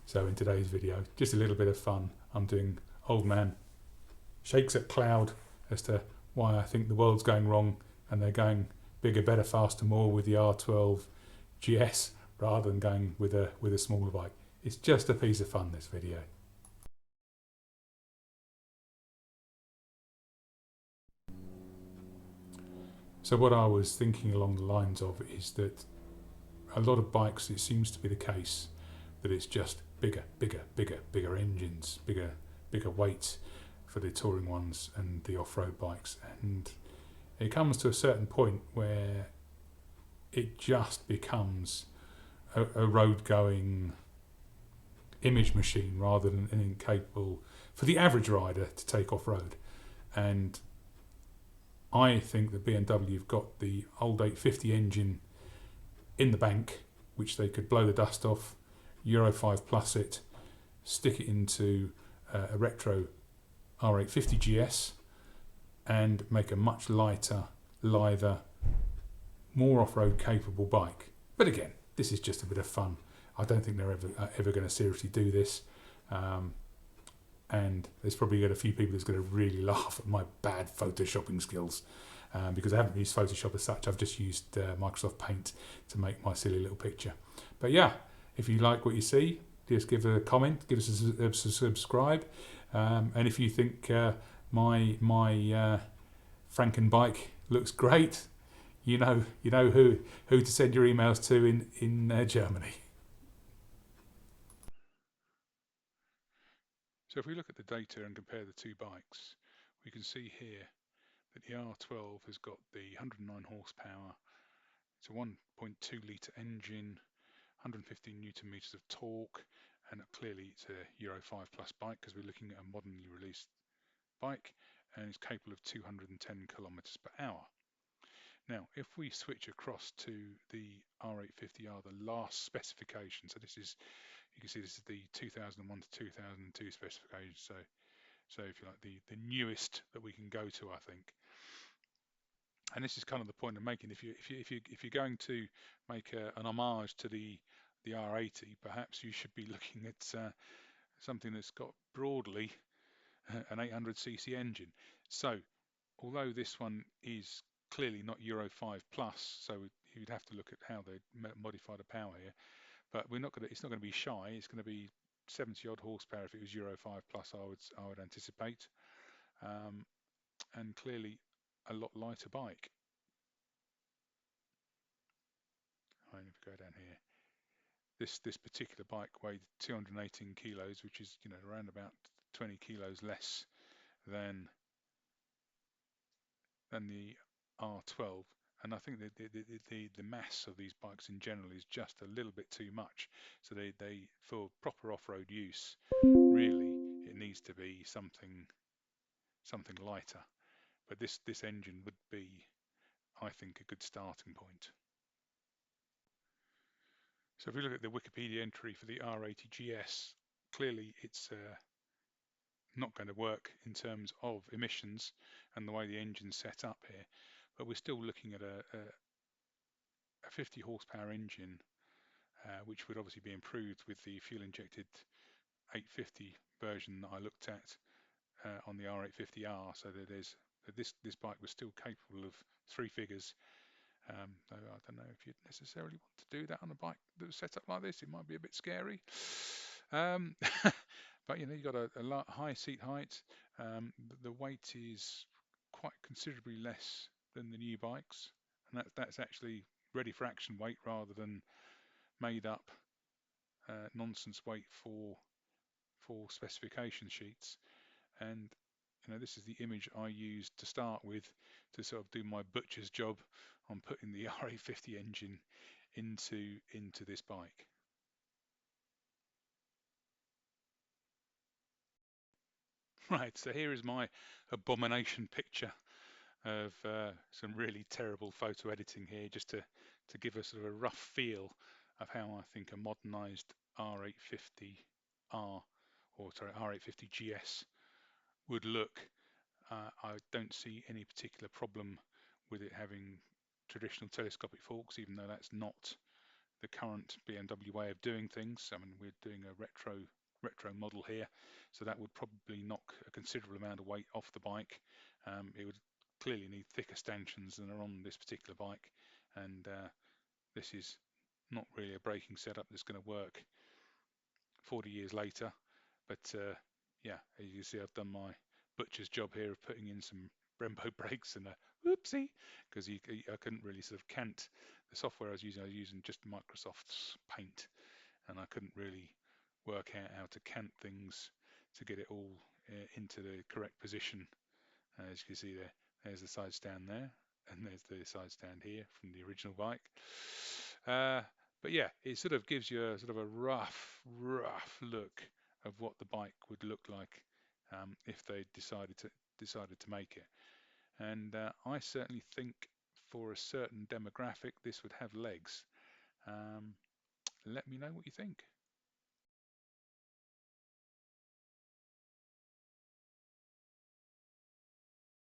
So in today's video, just a little bit of fun. I'm doing old man shakes at cloud as to why I think the world's going wrong and they're going bigger, better, faster, more with the R12GS rather than going with a smaller bike. It's just a piece of fun, this video. So what I was thinking along the lines of is that a lot of bikes, it seems to be the case that it's just bigger engines, bigger weights for the touring ones and the off-road bikes, and it comes to a certain point where it just becomes a road-going image machine rather than an incapable for the average rider to take off-road. And I think that BMW have got the old 850 engine in the bank, which they could blow the dust off, Euro 5 plus it, stick it into a retro R850GS and make a much lighter, lither, more off-road capable bike. But again, this is just a bit of fun. I don't think they're ever going to seriously do this. And there's probably got a few people that's going to really laugh at my bad photoshopping skills, because I haven't used Photoshop as such. I've just used Microsoft Paint to make my silly little picture. But yeah, if you like what you see, just give a comment, give us a subscribe, and if you think my Franken bike looks great, you know who to send your emails to in Germany. So if we look at the data and compare the two bikes, we can see here that the R12 has got the 109 horsepower. It's a 1.2 litre engine, 115 newton meters of torque, and clearly it's a Euro 5 plus bike because we're looking at a modernly released bike, and it's capable of 210 kilometers per hour. Now, if we switch across to the R850R, the last specification, so this is, you can see this is the 2001 to 2002 specification, so if you like, the newest that we can go to, I think. And this is kind of the point I'm making. If you're going to make an homage to the R80, perhaps you should be looking at something that's got broadly an 800cc engine. So although this one is clearly not Euro 5 plus, so you'd have to look at how they modify the power here. But it's not going to be shy. It's going to be 70 odd horsepower if it was Euro 5 plus. I would anticipate, and clearly a lot lighter bike. Right, if we go down here, this particular bike weighed 218 kilos, which is around about 20 kilos less than the R12. And I think that the mass of these bikes in general is just a little bit too much. So they for proper off-road use, really it needs to be something lighter. But this engine would be, I think, a good starting point. So if we look at the Wikipedia entry for the R80GS, clearly it's not going to work in terms of emissions and the way the engine's set up here. But we're still looking at a 50 horsepower engine, which would obviously be improved with the fuel-injected 850 version that I looked at on the R850R. So that this bike was still capable of 3 figures. Though I don't know if you'd necessarily want to do that on a bike that was set up like this. It might be a bit scary. But you've got a high seat height. The weight is quite considerably less than the new bikes, and that's actually ready for action weight rather than made up nonsense weight for specification sheets. And this is the image I used to start with to sort of do my butcher's job on putting the R850 engine into this bike. Right, so here is my abomination picture of some really terrible photo editing here, just to give us sort of a rough feel of how I think a modernized R850R, or sorry, R850GS would look. I don't see any particular problem with it having traditional telescopic forks, even though that's not the current BMW way of doing things. I mean, we're doing a retro model here, so that would probably knock a considerable amount of weight off the bike. It would clearly need thicker stanchions than are on this particular bike, and this is not really a braking setup that's going to work 40 years later. But yeah, as you can see, I've done my butcher's job here of putting in some Brembo brakes and a whoopsie, because I couldn't really sort of cant the software I was using just Microsoft's Paint, and I couldn't really work out how to cant things to get it all into the correct position. As you can see there's the side stand there, and there's the side stand here from the original bike. But yeah, it sort of gives you a sort of a rough look of what the bike would look like if they decided to make it. And I certainly think for a certain demographic this would have legs. Let me know what you think.